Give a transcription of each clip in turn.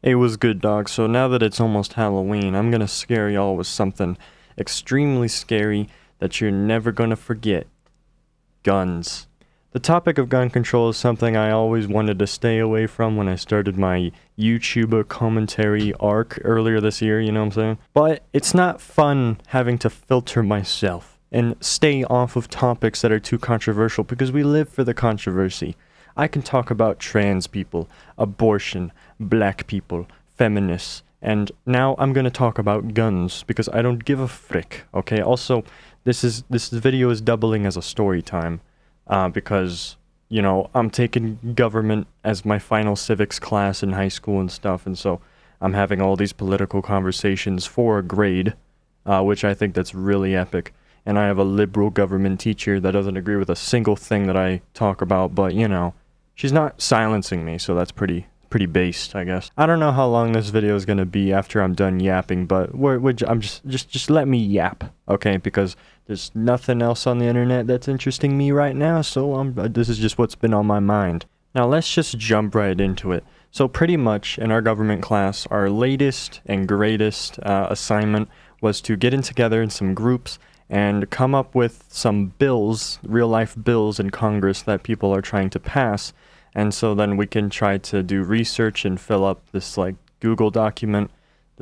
Hey, what's good, dog? So now that it's almost Halloween, I'm gonna scare y'all with something extremely scary that you're never gonna forget. Guns. The topic of gun control is something I always wanted to stay away from when I started my YouTuber commentary arc earlier this year, you know what I'm saying? But it's not fun having to filter myself and stay off of topics that are too controversial because we live for the controversy. I can talk about trans people, abortion, black people, feminists, and now I'm gonna talk about guns because I don't give a frick. Okay. Also, this video is doubling as a story time, because I'm taking government as my final civics class in high school and stuff, and so I'm having all these political conversations for a grade, which I think that's really epic. And I have a liberal government teacher that doesn't agree with a single thing that I talk about, but she's not silencing me, so that's pretty based, I guess. I don't know how long this video is gonna be after I'm done yapping, but I'm just let me yap, okay? Because there's nothing else on the internet that's interesting me right now, so this is just what's been on my mind. Now let's just jump right into it. So pretty much in our government class, our latest and greatest assignment was to get in together in some groups and come up with some bills, real life bills in Congress that people are trying to pass. And so then we can try to do research and fill up this like Google document.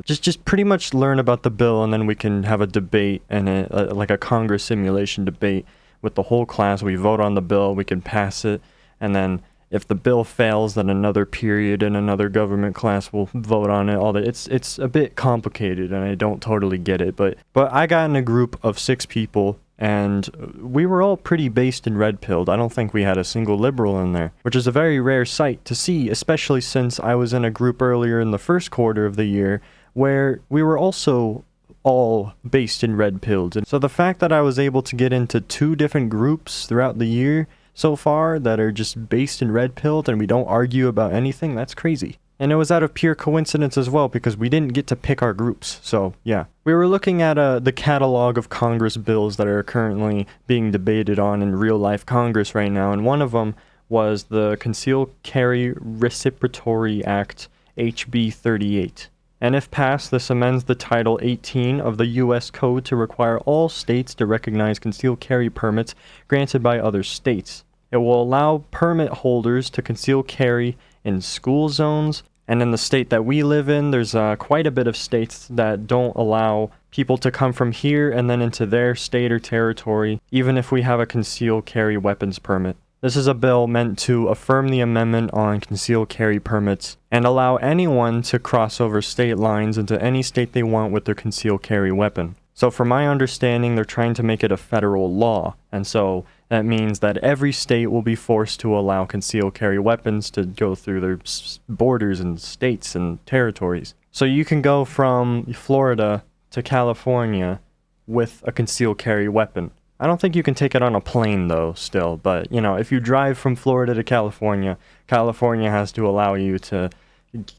Just pretty much learn about the bill, and then we can have a debate and like a Congress simulation debate with the whole class. We vote on the bill, we can pass it, and then if the bill fails, then another period in another government class will vote on it. All that. It's a bit complicated, and I don't totally get it. But I got in a group of 6 people, and we were all pretty based and red-pilled. I don't think we had a single liberal in there, which is a very rare sight to see, especially since I was in a group earlier in the first quarter of the year where we were also all based and red-pilled. And so the fact that I was able to get into 2 different groups throughout the year so far that are just based and red-pilled and we don't argue about anything, that's crazy. And it was out of pure coincidence as well, because we didn't get to pick our groups. So yeah, we were looking at the catalog of Congress bills that are currently being debated on in real life Congress right now, and one of them was the Concealed Carry Reciprocity Act, HB 38. And if passed, this amends the Title 18 of the U.S. Code to require all states to recognize concealed carry permits granted by other states. It will allow permit holders to conceal carry in school zones, and in the state that we live in, there's quite a bit of states that don't allow people to come from here and then into their state or territory, even if we have a concealed carry weapons permit. This is a bill meant to affirm the amendment on concealed carry permits and allow anyone to cross over state lines into any state they want with their concealed carry weapon. So from my understanding, they're trying to make it a federal law, and so that means that every state will be forced to allow concealed carry weapons to go through their borders and states and territories. So you can go from Florida to California with a concealed carry weapon. I don't think you can take it on a plane though still, but if you drive from Florida to California, California has to allow you to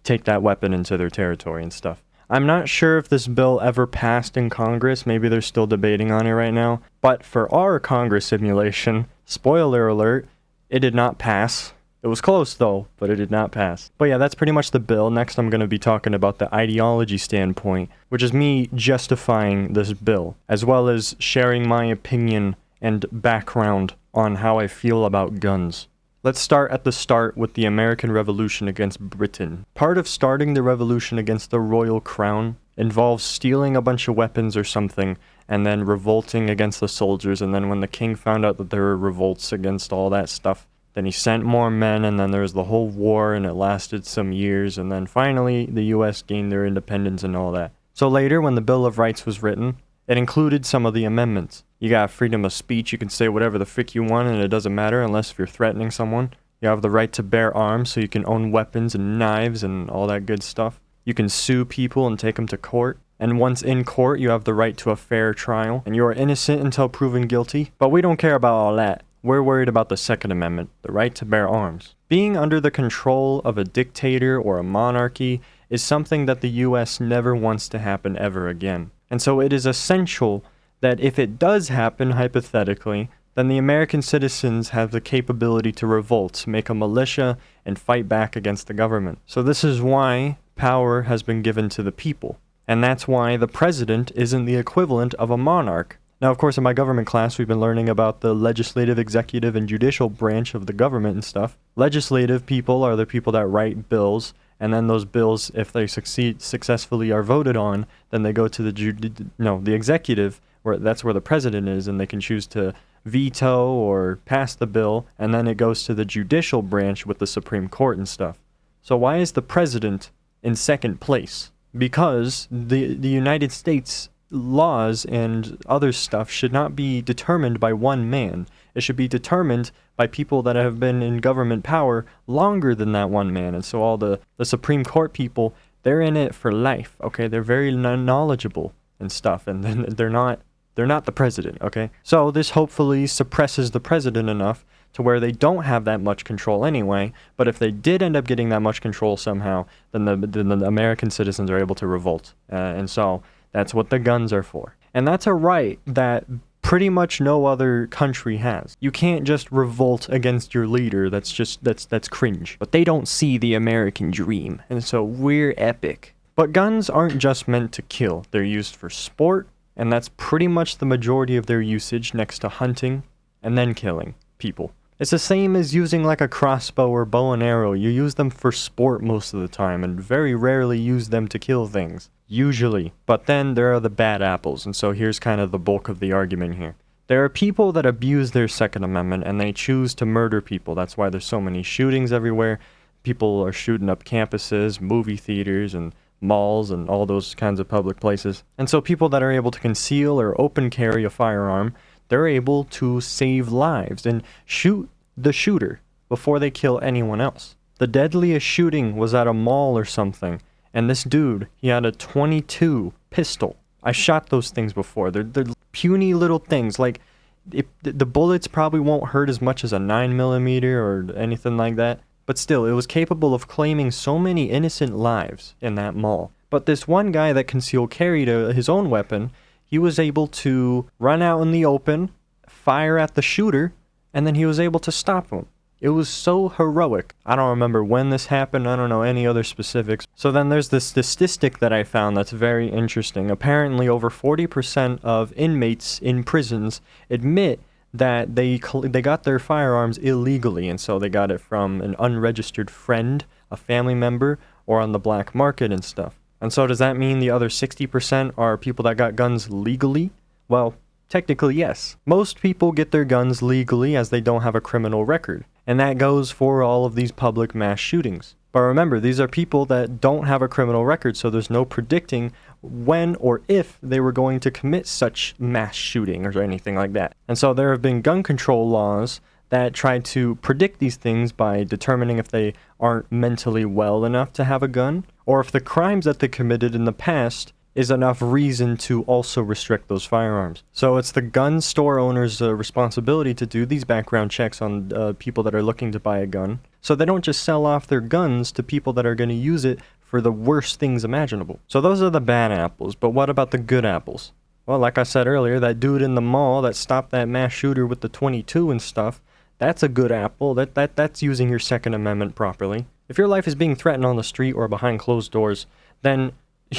take that weapon into their territory and stuff. I'm not sure if this bill ever passed in Congress, maybe they're still debating on it right now, but for our Congress simulation, spoiler alert, it did not pass. It was close though, but it did not pass. But yeah, that's pretty much the bill. Next I'm going to be talking about the ideology standpoint, which is me justifying this bill, as well as sharing my opinion and background on how I feel about guns. Let's start at the start with the American Revolution against Britain. Part of starting the revolution against the royal crown involves stealing a bunch of weapons or something, and then revolting against the soldiers, and then when the king found out that there were revolts against all that stuff, then he sent more men, and then there was the whole war, and it lasted some years, and then finally the US gained their independence and all that. So later, when the Bill of Rights was written, it included some of the amendments. You got freedom of speech, you can say whatever the frick you want, and it doesn't matter unless if you're threatening someone. You have the right to bear arms, so you can own weapons and knives and all that good stuff. You can sue people and take them to court. And once in court, you have the right to a fair trial, and you are innocent until proven guilty. But we don't care about all that. We're worried about the Second Amendment, the right to bear arms. Being under the control of a dictator or a monarchy is something that the US never wants to happen ever again. And so it is essential that if it does happen, hypothetically, then the American citizens have the capability to revolt, make a militia, and fight back against the government. So this is why power has been given to the people. And that's why the president isn't the equivalent of a monarch. Now, of course, in my government class, we've been learning about the legislative, executive, and judicial branch of the government and stuff. Legislative people are the people that write bills, and then those bills, if they successfully are voted on, then they go to the executive, where that's where the president is, and they can choose to veto or pass the bill, and then it goes to the judicial branch with the Supreme Court and stuff. So why is the president in second place? Because the United States laws and other stuff should not be determined by one man. It should be determined by people that have been in government power longer than that one man. And so all the Supreme Court people, they're in it for life, okay? They're very knowledgeable and stuff, and then they're not the president, okay? So this hopefully suppresses the president enough to where they don't have that much control anyway, but if they did end up getting that much control somehow, then the American citizens are able to revolt. And so that's what the guns are for. And that's a right that pretty much no other country has. You can't just revolt against your leader. That's cringe. But they don't see the American dream, and so we're epic. But guns aren't just meant to kill. They're used for sport, and that's pretty much the majority of their usage next to hunting and then killing people. It's the same as using like a crossbow or bow and arrow. You use them for sport most of the time and very rarely use them to kill things. Usually. But then there are the bad apples, and so here's kind of the bulk of the argument here. There are people that abuse their Second Amendment and they choose to murder people. That's why there's so many shootings everywhere. People are shooting up campuses, movie theaters, and malls, and all those kinds of public places. And so people that are able to conceal or open carry a firearm, they're able to save lives and shoot the shooter before they kill anyone else. The deadliest shooting was at a mall or something, and this dude, he had a .22 pistol. I shot those things before. They're puny little things. Like, the bullets probably won't hurt as much as a 9mm or anything like that, but still, it was capable of claiming so many innocent lives in that mall. But this one guy that concealed carried his own weapon, he was able to run out in the open, fire at the shooter, and then he was able to stop him. It was so heroic. I don't remember when this happened. I don't know any other specifics. So then there's this statistic that I found that's very interesting. Apparently over 40% of inmates in prisons admit that they got their firearms illegally, and so they got it from an unregistered friend, a family member, or on the black market and stuff. And so does that mean the other 60% are people that got guns legally? Well, technically, yes. Most people get their guns legally as they don't have a criminal record. And that goes for all of these public mass shootings. But remember, these are people that don't have a criminal record, so there's no predicting when or if they were going to commit such mass shooting or anything like that. And so there have been gun control laws that try to predict these things by determining if they aren't mentally well enough to have a gun, or if the crimes that they committed in the past is enough reason to also restrict those firearms. So it's the gun store owner's responsibility to do these background checks on people that are looking to buy a gun, so they don't just sell off their guns to people that are going to use it for the worst things imaginable. So those are the bad apples, but what about the good apples? Well, like I said earlier, that dude in the mall that stopped that mass shooter with the .22 and stuff, that's a good apple. That's using your Second Amendment properly. If your life is being threatened on the street or behind closed doors, then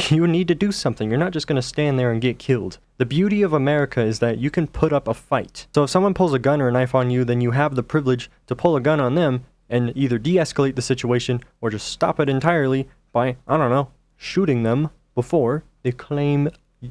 you need to do something. You're not just going to stand there and get killed. The beauty of America is that you can put up a fight. So if someone pulls a gun or a knife on you, then you have the privilege to pull a gun on them and either de-escalate the situation or just stop it entirely by, I don't know, shooting them before they claim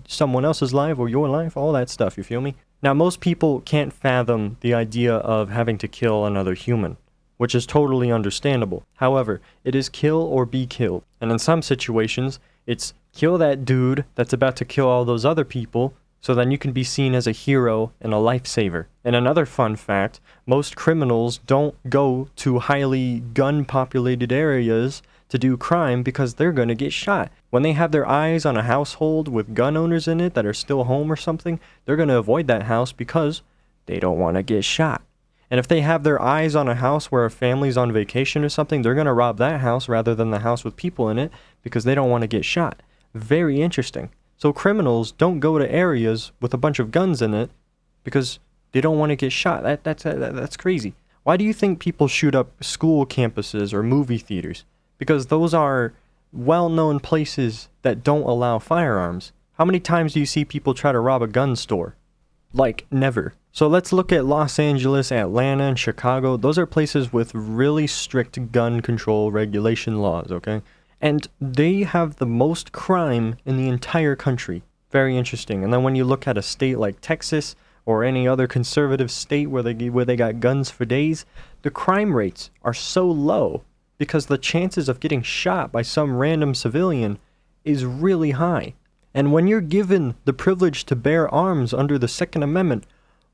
someone else's life or your life, all that stuff, you feel me? Now, most people can't fathom the idea of having to kill another human, which is totally understandable. However, it is kill or be killed. And in some situations, it's kill that dude that's about to kill all those other people, so then you can be seen as a hero and a lifesaver. And another fun fact, most criminals don't go to highly gun-populated areas to do crime because they're going to get shot. When they have their eyes on a household with gun owners in it that are still home or something, they're going to avoid that house because they don't want to get shot. And if they have their eyes on a house where a family's on vacation or something, they're going to rob that house rather than the house with people in it because they don't want to get shot. Very interesting. So criminals don't go to areas with a bunch of guns in it because they don't want to get shot. That's crazy. Why do you think people shoot up school campuses or movie theaters? Because those are well-known places that don't allow firearms, how many times do you see people try to rob a gun store? Like, never. So let's look at Los Angeles, Atlanta, and Chicago. Those are places with really strict gun control regulation laws, okay? And they have the most crime in the entire country. Very interesting. And then when you look at a state like Texas or any other conservative state where they got guns for days, the crime rates are so low because the chances of getting shot by some random civilian is really high. And when you're given the privilege to bear arms under the Second Amendment,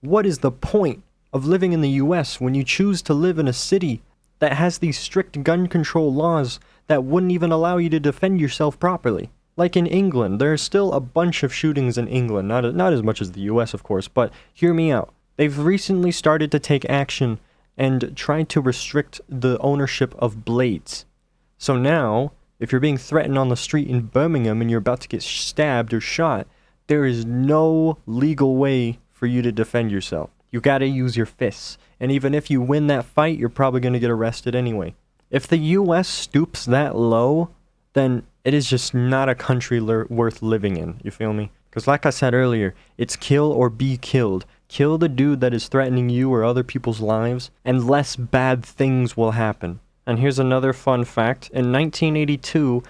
what is the point of living in the US when you choose to live in a city that has these strict gun control laws that wouldn't even allow you to defend yourself properly? Like in England, there's still a bunch of shootings in England, not as much as the US, of course, but hear me out. They've recently started to take action and try to restrict the ownership of blades. So now, if you're being threatened on the street in Birmingham and you're about to get stabbed or shot, there is no legal way for you to defend yourself. You gotta use your fists. And even if you win that fight, you're probably gonna get arrested anyway. If the US stoops that low, then it is just not a country worth living in. You feel me? Because like I said earlier, it's kill or be killed. Kill the dude that is threatening you or other people's lives, and less bad things will happen. And here's another fun fact. In 1982,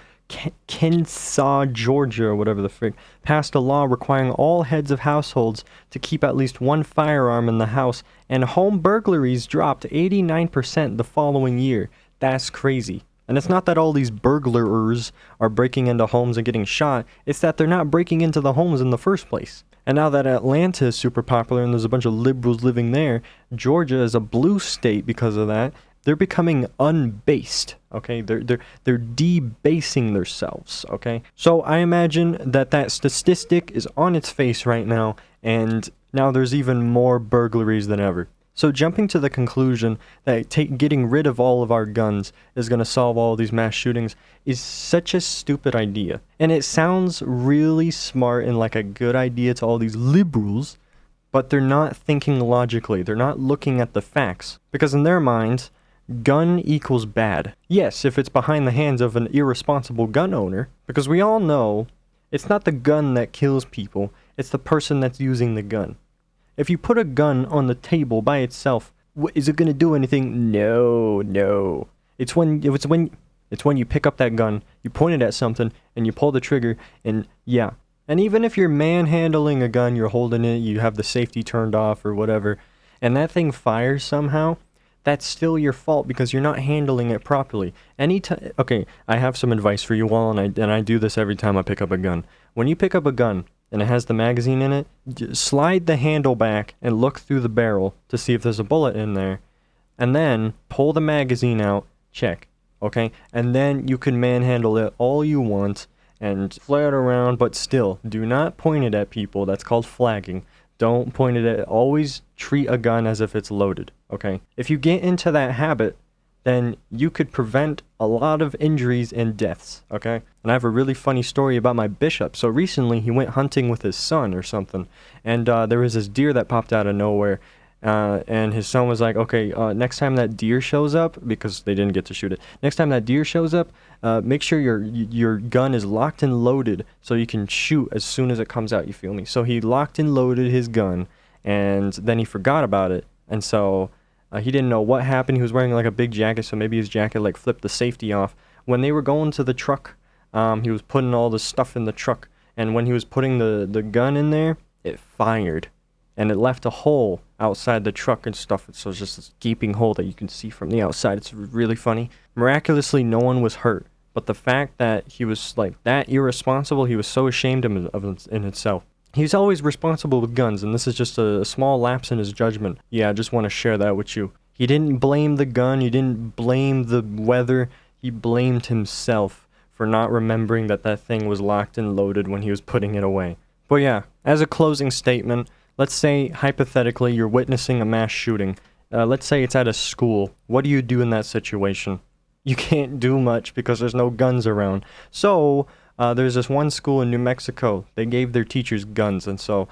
Kennesaw, Georgia, or whatever the frick, passed a law requiring all heads of households to keep at least one firearm in the house, and home burglaries dropped 89% the following year. That's crazy. And it's not that all these burglars are breaking into homes and getting shot, it's that they're not breaking into the homes in the first place. And now that Atlanta is super popular and there's a bunch of liberals living there, Georgia is a blue state because of that. They're becoming unbased, okay? They're debasing themselves, okay? So I imagine that statistic is on its face right now, and now there's even more burglaries than ever. So jumping to the conclusion that getting rid of all of our guns is going to solve all of these mass shootings is such a stupid idea. And it sounds really smart and like a good idea to all these liberals, but they're not thinking logically. They're not looking at the facts. Because in their minds, gun equals bad. Yes, if it's behind the hands of an irresponsible gun owner, because we all know it's not the gun that kills people, it's the person that's using the gun. If you put a gun on the table by itself, is it going to do anything? No. It's when you pick up that gun, you point it at something, and you pull the trigger, and yeah. And even if you're manhandling a gun, you're holding it, you have the safety turned off or whatever, and that thing fires somehow, that's still your fault because you're not handling it properly. Okay, I have some advice for you all, and I do this every time I pick up a gun. When you pick up a gun, and it has the magazine in it, slide the handle back and look through the barrel to see if there's a bullet in there, and then pull the magazine out, check, okay? And then you can manhandle it all you want and flare it around, but still, do not point it at people. That's called flagging. Don't point it at, always treat a gun as if it's loaded, okay? If you get into that habit, then you could prevent a lot of injuries and deaths, okay? And I have a really funny story about my bishop. So recently, he went hunting with his son or something, and there was this deer that popped out of nowhere, and his son was like, okay, next time that deer shows up, because they didn't get to shoot it, next time that deer shows up, make sure your gun is locked and loaded so you can shoot as soon as it comes out, you feel me? So he locked and loaded his gun, and then he forgot about it, and so he didn't know what happened. He was wearing like a big jacket, so maybe his jacket like flipped the safety off. When they were going to the truck, he was putting all the stuff in the truck, and when he was putting the gun in there, it fired, and it left a hole outside the truck and stuff. So it's just this gaping hole that you can see from the outside. It's really funny. Miraculously, no one was hurt, but the fact that he was like that irresponsible, he was so ashamed of in himself. He's always responsible with guns, and this is just a small lapse in his judgment. Yeah, I just want to share that with you. He didn't blame the gun, he didn't blame the weather, he blamed himself for not remembering that thing was locked and loaded when he was putting it away. But yeah, as a closing statement, let's say, hypothetically, you're witnessing a mass shooting. Let's say it's at a school. What do you do in that situation? You can't do much because there's no guns around. So, there's this one school in New Mexico. They gave their teachers guns, and so,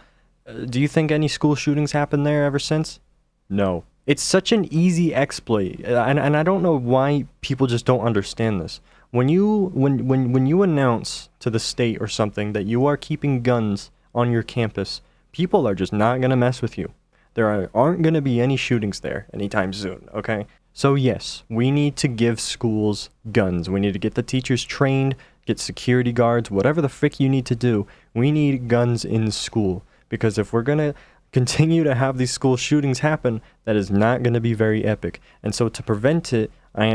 do you think any school shootings happened there ever since? No. It's such an easy exploit, and I don't know why people just don't understand this. When you announce to the state or something that you are keeping guns on your campus, people are just not going to mess with you. Aren't going to be any shootings there anytime soon, okay? So yes, we need to give schools guns. We need to get the teachers trained, get security guards, whatever the frick you need to do. We need guns in school, because if we're going to continue to have these school shootings happen, that is not going to be very epic. And so to prevent it, I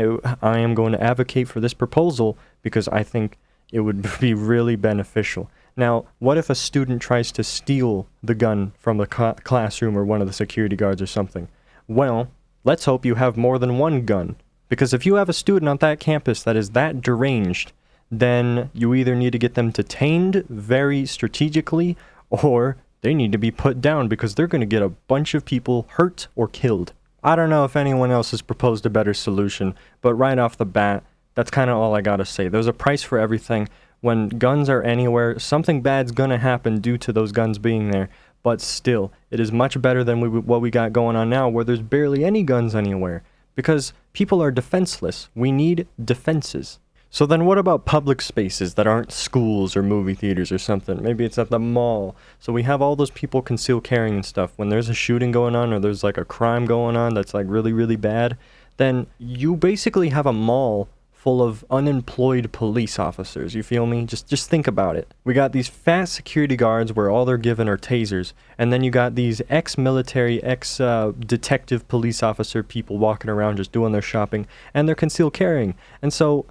am going to advocate for this proposal because I think it would be really beneficial. Now, what if a student tries to steal the gun from the classroom or one of the security guards or something? Well, let's hope you have more than one gun. Because if you have a student on that campus that is that deranged, then you either need to get them detained very strategically, or they need to be put down because they're going to get a bunch of people hurt or killed. I don't know if anyone else has proposed a better solution, but right off the bat, that's kind of all I gotta say. There's a price for everything. When guns are anywhere, something bad's gonna happen due to those guns being there. But still, it is much better than what we got going on now, where there's barely any guns anywhere. Because people are defenseless. We need defenses. So then what about public spaces that aren't schools or movie theaters or something? Maybe it's at the mall. So we have all those people concealed carrying and stuff. When there's a shooting going on or there's like a crime going on that's like really, really bad, then you basically have a mall full of unemployed police officers. You feel me? Just think about it. We got these fat security guards where all they're given are tasers, and then you got these ex-military, ex-detective police officer people walking around just doing their shopping, and they're concealed carrying. And so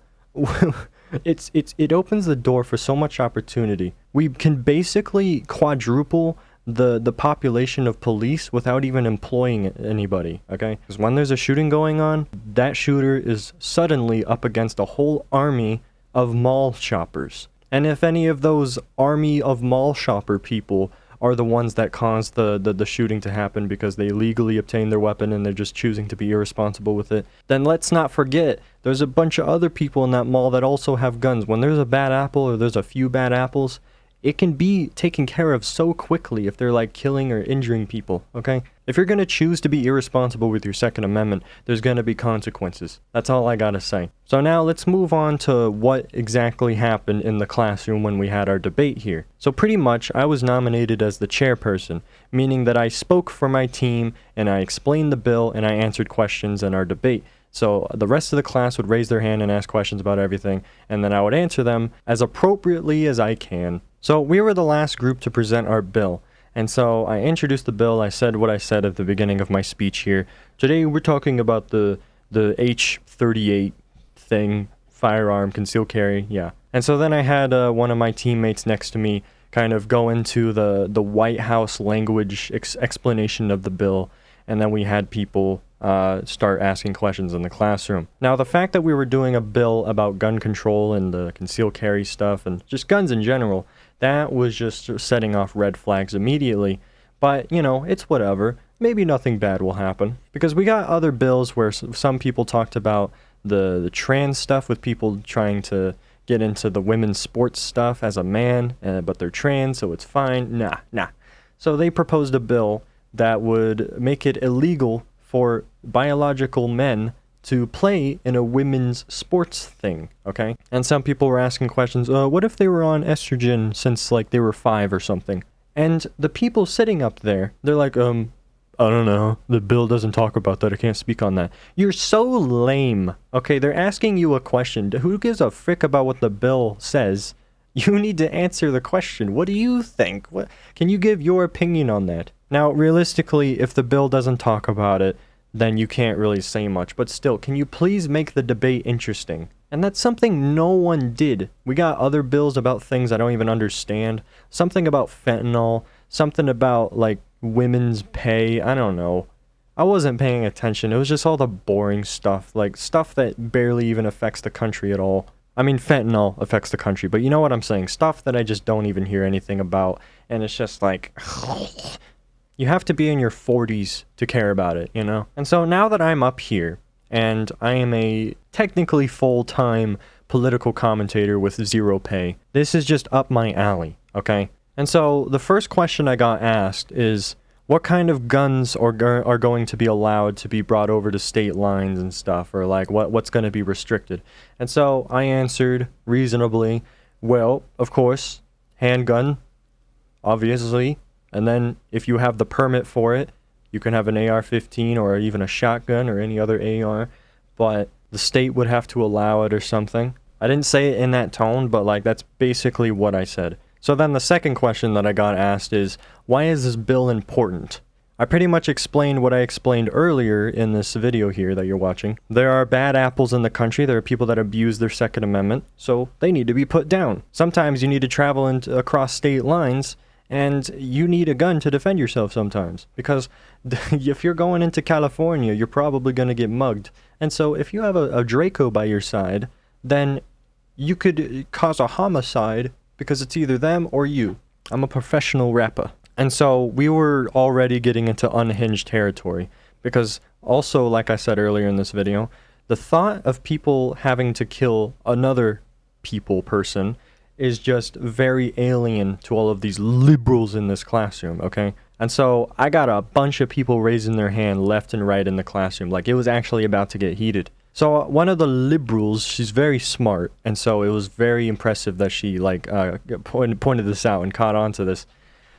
it opens the door for so much opportunity. We can basically quadruple the population of police without even employing anybody, okay? Because when there's a shooting going on, that shooter is suddenly up against a whole army of mall shoppers. And if any of those army of mall shopper people are the ones that caused the shooting to happen because they legally obtained their weapon and they're just choosing to be irresponsible with it, then let's not forget there's a bunch of other people in that mall that also have guns. When there's a bad apple or there's a few bad apples, it can be taken care of so quickly if they're like killing or injuring people, okay? If you're going to choose to be irresponsible with your Second Amendment, there's going to be consequences. That's all I gotta say. So now let's move on to what exactly happened in the classroom when we had our debate here. So pretty much, I was nominated as the chairperson, meaning that I spoke for my team and I explained the bill and I answered questions in our debate. So the rest of the class would raise their hand and ask questions about everything, and then I would answer them as appropriately as I can. So we were the last group to present our bill, and so I introduced the bill. I said what I said at the beginning of my speech here. Today we're talking about the H-38 thing, firearm, concealed carry, yeah. And so then I had one of my teammates next to me kind of go into the White House language explanation of the bill, and then we had people start asking questions in the classroom. Now, the fact that we were doing a bill about gun control and the concealed carry stuff and just guns in general, that was just setting off red flags immediately. But, you know, it's whatever. Maybe nothing bad will happen. Because we got other bills where some people talked about the trans stuff with people trying to get into the women's sports stuff as a man, but they're trans, so it's fine. Nah. So they proposed a bill that would make it illegal for biological men to play in a women's sports thing, okay? And some people were asking questions, what if they were on estrogen since, like, they were 5 or something? And the people sitting up there, they're like, I don't know, the bill doesn't talk about that, I can't speak on that. You're so lame, okay? They're asking you a question. Who gives a frick about what the bill says? You need to answer the question. What do you think? Can you give your opinion on that? Now, realistically, if the bill doesn't talk about it, then you can't really say much. But still, can you please make the debate interesting? And that's something no one did. We got other bills about things I don't even understand. Something about fentanyl. Something about, like, women's pay. I don't know. I wasn't paying attention. It was just all the boring stuff. Like, stuff that barely even affects the country at all. I mean, fentanyl affects the country, but you know what I'm saying. Stuff that I just don't even hear anything about. And it's just like... You have to be in your 40s to care about it, you know? And so now that I'm up here, and I am a technically full-time political commentator with zero pay, this is just up my alley, okay? And so the first question I got asked is, what kind of guns are going to be allowed to be brought over to state lines and stuff, or like what's going to be restricted. And so I answered reasonably, well, of course, handgun, obviously, and then if you have the permit for it, you can have an AR-15 or even a shotgun or any other AR, but the state would have to allow it or something. I didn't say it in that tone, but like that's basically what I said. So then the second question that I got asked is, why is this bill important? I pretty much explained what I explained earlier in this video here that you're watching. There are bad apples in the country. There are people that abuse their Second Amendment, so they need to be put down. Sometimes you need to travel across state lines, and you need a gun to defend yourself sometimes, because if you're going into California, you're probably going to get mugged. And so if you have a Draco by your side, then you could cause a homicide because it's either them or you. I'm a professional rapper. And so we were already getting into unhinged territory, because also, like I said earlier in this video, the thought of people having to kill another person is just very alien to all of these liberals in this classroom, okay? And so I got a bunch of people raising their hand left and right in the classroom, like it was actually about to get heated. So one of the liberals, she's very smart, and so it was very impressive that she like pointed this out and caught on to this.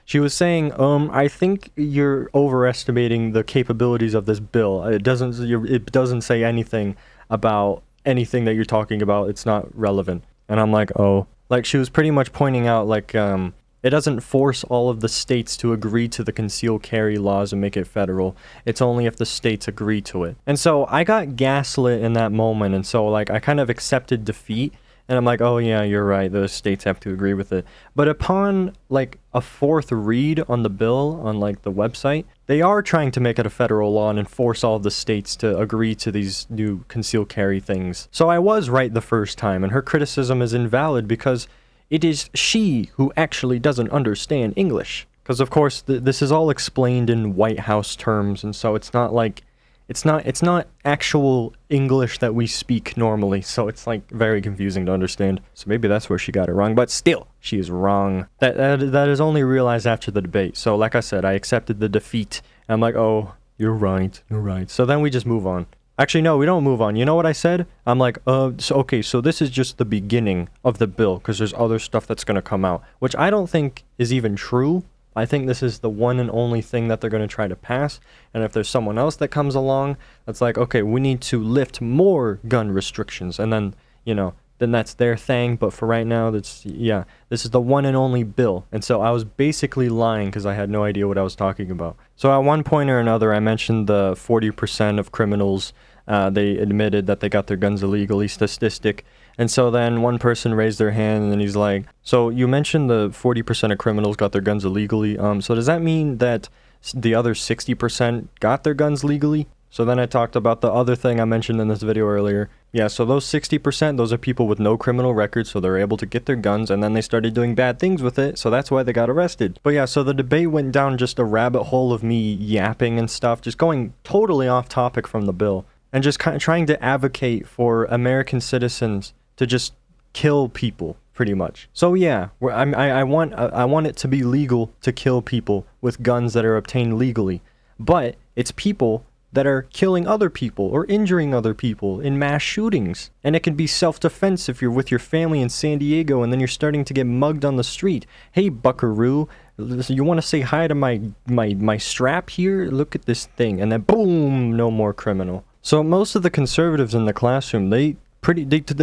She was saying, I think you're overestimating the capabilities of this bill. It doesn't say anything about anything that you're talking about. It's not relevant. And I'm like, oh. Like, she was pretty much pointing out, like, it doesn't force all of the states to agree to the concealed carry laws and make it federal. It's only if the states agree to it. And so I got gaslit in that moment, and so, like, I kind of accepted defeat. And I'm like, oh yeah, you're right, the states have to agree with it. But upon, like, a fourth read on the bill on, like, the website, they are trying to make it a federal law and enforce all the states to agree to these new concealed carry things. So I was right the first time, and her criticism is invalid because it is she who actually doesn't understand English. Because, of course, this is all explained in White House terms, and so it's not like... It's not actual English that we speak normally, so it's like very confusing to understand. So maybe that's where she got it wrong, but still, she is wrong. That is only realized after the debate. So like I said, I accepted the defeat. And I'm like, oh, you're right. So then we just move on. Actually, no, we don't move on. You know what I said? I'm like, so this is just the beginning of the bill, because there's other stuff that's going to come out, which I don't think is even true. I think this is the one and only thing that they're going to try to pass. And if there's someone else that comes along that's like, okay, we need to lift more gun restrictions, and then, you know, then that's their thing. But for right now, this is the one and only bill. And so I was basically lying because I had no idea what I was talking about. So at one point or another, I mentioned the 40% of criminals, they admitted that they got their guns illegally statistic. And so then one person raised their hand, and then he's like, so you mentioned the 40% of criminals got their guns illegally. So does that mean that the other 60% got their guns legally? So then I talked about the other thing I mentioned in this video earlier. Yeah, so those 60%, those are people with no criminal record, so they're able to get their guns, and then they started doing bad things with it, so that's why they got arrested. But yeah, so the debate went down just a rabbit hole of me yapping and stuff, just going totally off topic from the bill, and just kind of trying to advocate for American citizens to just kill people, pretty much. So yeah, I want it to be legal to kill people with guns that are obtained legally, but it's people that are killing other people or injuring other people in mass shootings. And it can be self-defense if you're with your family in San Diego and then you're starting to get mugged on the street. Hey, buckaroo, you want to say hi to my strap here? Look at this thing. And then boom, no more criminal. So most of the conservatives in the classroom, they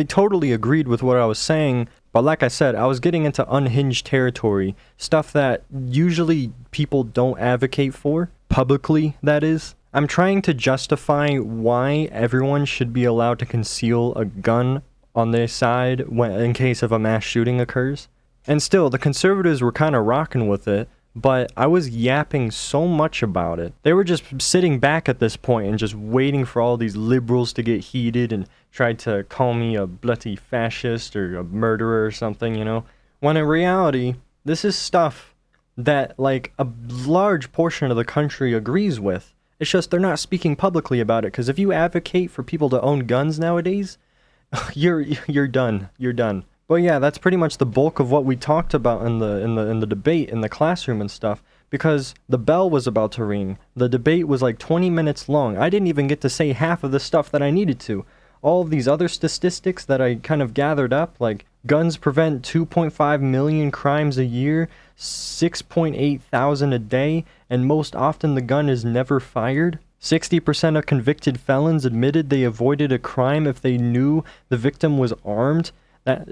totally agreed with what I was saying. But like I said, I was getting into unhinged territory, stuff that usually people don't advocate for, publicly, that is. I'm trying to justify why everyone should be allowed to conceal a gun on their side in case of a mass shooting occurs. And still, the conservatives were kind of rocking with it, but I was yapping so much about it. They were just sitting back at this point and just waiting for all these liberals to get heated and try to call me a bloody fascist or a murderer or something, you know? When in reality, this is stuff that, like, a large portion of the country agrees with. It's just they're not speaking publicly about it, because if you advocate for people to own guns nowadays, you're done. You're done. But yeah, that's pretty much the bulk of what we talked about in the debate in the classroom and stuff. because the bell was about to ring. The debate was like 20 minutes long. I didn't even get to say half of the stuff that I needed to. All of these other statistics that I kind of gathered up, like guns prevent 2.5 million crimes a year, 6.8 thousand a day, and most often the gun is never fired. 60% of convicted felons admitted they avoided a crime if they knew the victim was armed.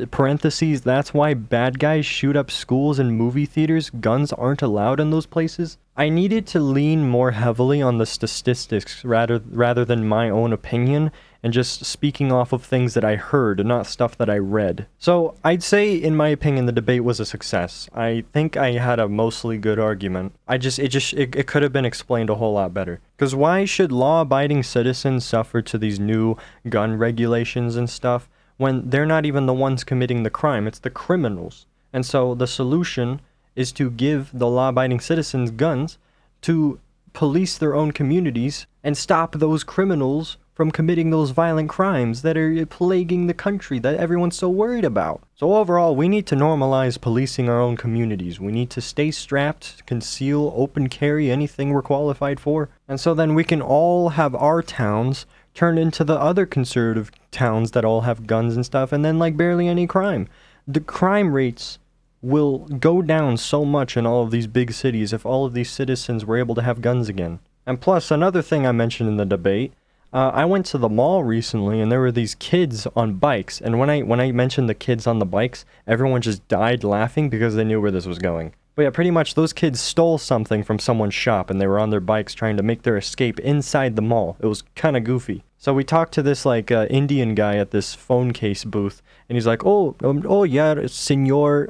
Parentheses, that's why bad guys shoot up schools and movie theaters. Guns aren't allowed in those places. I needed to lean more heavily on the statistics rather than my own opinion and just speaking off of things that I heard and not stuff that I read. So I'd say, in my opinion, the debate was a success. I think I had a mostly good argument. It could have been explained a whole lot better. Because why should law-abiding citizens suffer to these new gun regulations and stuff when they're not even the ones committing the crime? It's the criminals. And so the solution is to give the law-abiding citizens guns to police their own communities and stop those criminals from committing those violent crimes that are plaguing the country that everyone's so worried about. So overall, we need to normalize policing our own communities. We need to stay strapped, conceal, open carry, anything we're qualified for. And so then we can all have our towns turned into the other conservative towns that all have guns and stuff, and then like barely any crime. The crime rates will go down so much in all of these big cities if all of these citizens were able to have guns again. And plus, another thing I mentioned in the debate, I went to the mall recently and there were these kids on bikes, and when I mentioned the kids on the bikes, everyone just died laughing because they knew where this was going. But yeah, pretty much those kids stole something from someone's shop and they were on their bikes trying to make their escape inside the mall. It was kind of goofy. So we talked to this Indian guy at this phone case booth, and he's like, oh yeah, senor,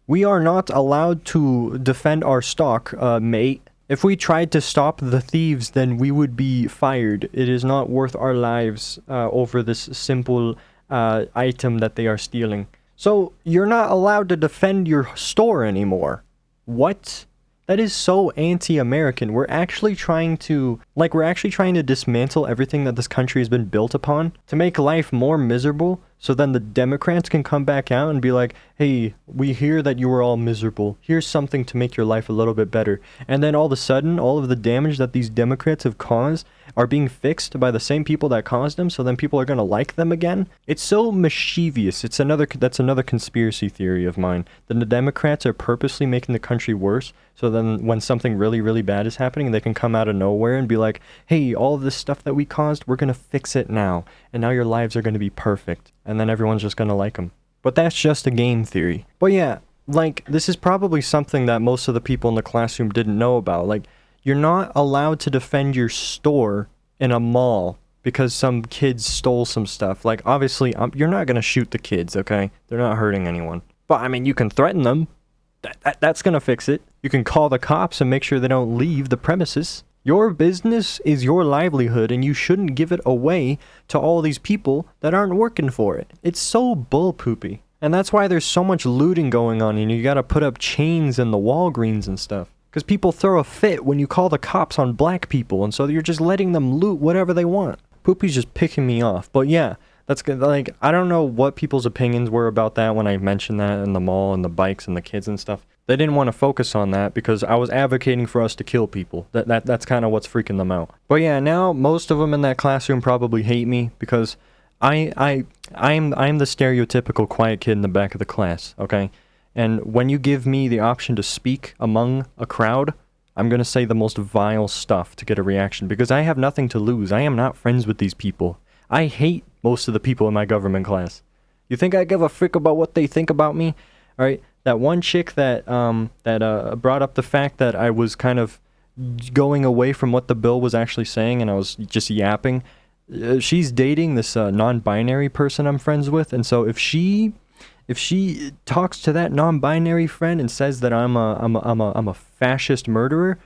we are not allowed to defend our stock, mate. If we tried to stop the thieves, then we would be fired. It is not worth our lives over this simple item that they are stealing. So you're not allowed to defend your store anymore. What? That is so anti-American. We're actually trying to dismantle everything that this country has been built upon to make life more miserable, so then the Democrats can come back out and be like, hey, we hear that you were all miserable. Here's something to make your life a little bit better. And then all of a sudden, all of the damage that these Democrats have caused are being fixed by the same people that caused them, so then people are going to like them again. It's so mischievous. That's another conspiracy theory of mine. That the Democrats are purposely making the country worse, so then when something really, really bad is happening, they can come out of nowhere and be like, hey, all of this stuff that we caused, we're going to fix it now. And now your lives are going to be perfect. And then everyone's just going to like them. But that's just a game theory. But yeah, this is probably something that most of the people in the classroom didn't know about. You're not allowed to defend your store in a mall because some kids stole some stuff. Obviously, you're not going to shoot the kids, okay? They're not hurting anyone. But, I mean, you can threaten them. That's going to fix it. You can call the cops and make sure they don't leave the premises. Your business is your livelihood, and you shouldn't give it away to all these people that aren't working for it. It's so bullpoopy. And that's why there's so much looting going on, and you gotta put up chains in the Walgreens and stuff. Because people throw a fit when you call the cops on black people, and so you're just letting them loot whatever they want. Poopy's just picking me off. But yeah, that's good. I don't know what people's opinions were about that when I mentioned that in the mall and the bikes and the kids and stuff. They didn't want to focus on that because I was advocating for us to kill people. That's kind of what's freaking them out. But yeah, now most of them in that classroom probably hate me because I'm the stereotypical quiet kid in the back of the class, okay? And when you give me the option to speak among a crowd, I'm going to say the most vile stuff to get a reaction because I have nothing to lose. I am not friends with these people. I hate most of the people in my government class. You think I give a frick about what they think about me? All right, that one chick that brought up the fact that I was kind of going away from what the bill was actually saying and I was just yapping. She's dating this non-binary person I'm friends with, and so if she talks to that non-binary friend and says that I'm a fascist murderer,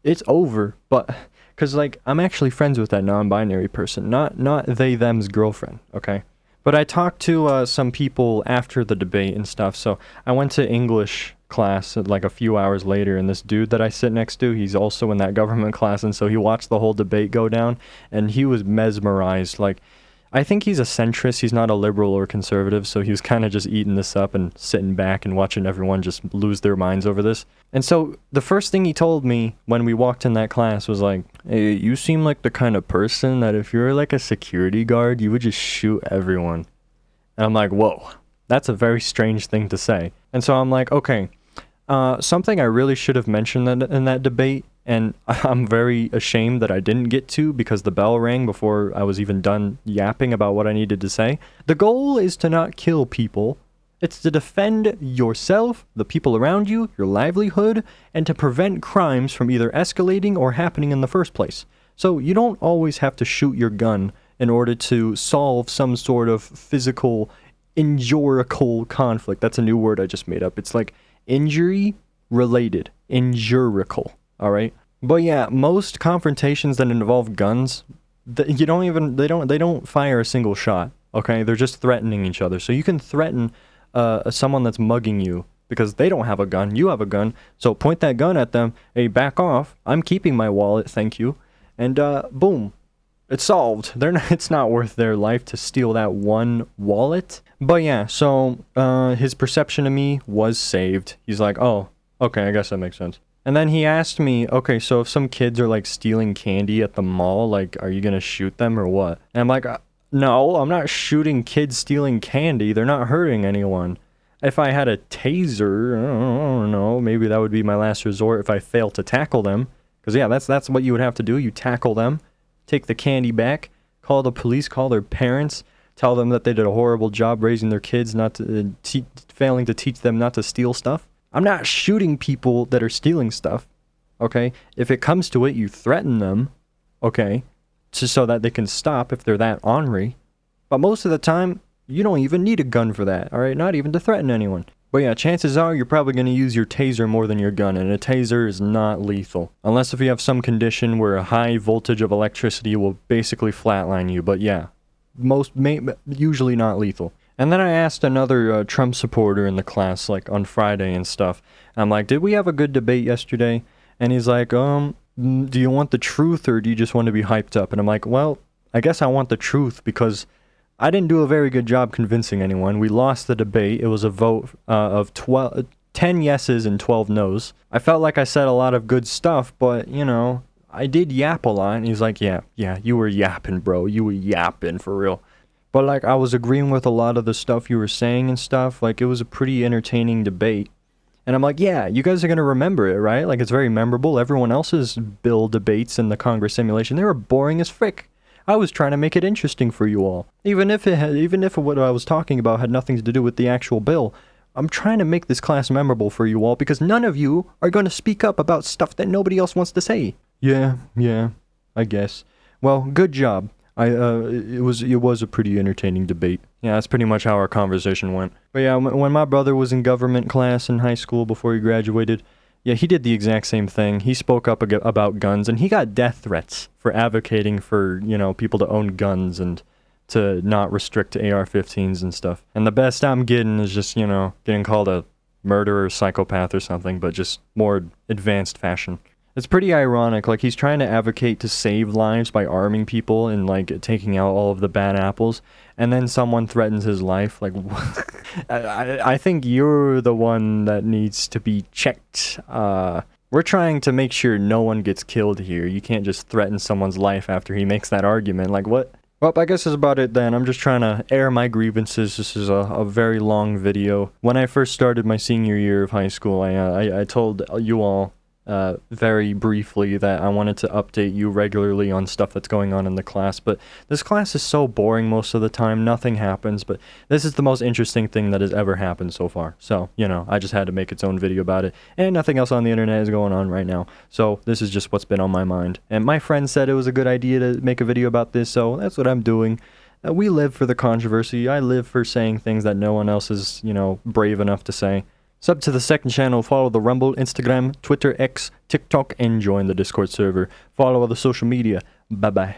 it's over. But because I'm actually friends with that non-binary person, not they them's girlfriend, okay? But I talked to some people after the debate and stuff, so I went to English class a few hours later, and this dude that I sit next to, he's also in that government class, and so he watched the whole debate go down, and he was mesmerized. I think he's a centrist. He's not a liberal or conservative, so he was kind of just eating this up and sitting back and watching everyone just lose their minds over this. And so the first thing he told me when we walked in that class was like, hey, you seem like the kind of person that if you're like a security guard, you would just shoot everyone. And I'm like, whoa, that's a very strange thing to say. And so I'm like, okay, something I really should have mentioned in that debate, and I'm very ashamed that I didn't get to because the bell rang before I was even done yapping about what I needed to say. The goal is to not kill people. It's to defend yourself, the people around you, your livelihood, and to prevent crimes from either escalating or happening in the first place. So you don't always have to shoot your gun in order to solve some sort of physical, injurical conflict. That's a new word I just made up. It's like injury related, injurical. All right. But yeah, most confrontations that involve guns, they don't fire a single shot. Okay. They're just threatening each other. So you can threaten someone that's mugging you because they don't have a gun. You have a gun. So point that gun at them. Hey, back off. I'm keeping my wallet. Thank you. And boom. It's solved. It's not worth their life to steal that one wallet. But yeah, so his perception of me was saved. He's like, oh, okay, I guess that makes sense. And then he asked me, okay, so if some kids are like stealing candy at the mall, like, are you gonna shoot them or what? And I'm like, no, I'm not shooting kids stealing candy. They're not hurting anyone. If I had a taser, I don't know, maybe that would be my last resort if I fail to tackle them. Because yeah, that's what you would have to do. You tackle them, take the candy back, call the police, call their parents, tell them that they did a horrible job raising their kids, not to failing to teach them not to steal stuff. I'm not shooting people that are stealing stuff, okay? If it comes to it, you threaten them, okay, so that they can stop if they're that ornery. But most of the time, you don't even need a gun for that, all right? Not even to threaten anyone. But yeah, chances are you're probably going to use your taser more than your gun, and a taser is not lethal. Unless if you have some condition where a high voltage of electricity will basically flatline you, but yeah, usually not lethal. And then I asked another Trump supporter in the class, like on Friday and stuff. I'm like, did we have a good debate yesterday? And he's like, do you want the truth or do you just want to be hyped up? And I'm like, well, I guess I want the truth because I didn't do a very good job convincing anyone. We lost the debate. It was a vote of 10 yeses and 12 nos. I felt like I said a lot of good stuff, but, you know, I did yap a lot. And he's like, yeah, you were yapping, bro. You were yapping for real. But, like, I was agreeing with a lot of the stuff you were saying and stuff. Like, it was a pretty entertaining debate. And I'm like, yeah, you guys are going to remember it, right? Like, it's very memorable. Everyone else's bill debates in the Congress simulation, they were boring as frick. I was trying to make it interesting for you all. Even if what I was talking about had nothing to do with the actual bill, I'm trying to make this class memorable for you all because none of you are going to speak up about stuff that nobody else wants to say. Yeah, I guess. Well, good job. It was a pretty entertaining debate. Yeah, that's pretty much how our conversation went. But yeah, when my brother was in government class in high school before he graduated, yeah, he did the exact same thing. He spoke up about guns, and he got death threats for advocating for, you know, people to own guns and to not restrict AR-15s and stuff. And the best I'm getting is just, you know, getting called a murderer, psychopath or something, but just more advanced fashion. It's pretty ironic, like he's trying to advocate to save lives by arming people and like taking out all of the bad apples, and then someone threatens his life. Like, I think you're the one that needs to be checked. We're trying to make sure no one gets killed here. You can't just threaten someone's life after he makes that argument. Like, what? Well, I guess that's about it then. I'm just trying to air my grievances. This is a very long video. When I first started my senior year of high school, I told you all very briefly that I wanted to update you regularly on stuff that's going on in the class, but this class is so boring most of the time. Nothing happens, but this is the most interesting thing that has ever happened so far. So, you know, I just had to make its own video about it, and nothing else on the internet is going on right now. So this is just what's been on my mind. And my friend said it was a good idea to make a video about this, so that's what I'm doing. We live for the controversy. I live for saying things that no one else is, you know, brave enough to say. Sub to the second channel, follow the Rumble, Instagram, Twitter, X, TikTok, and join the Discord server. Follow other social media. Bye-bye.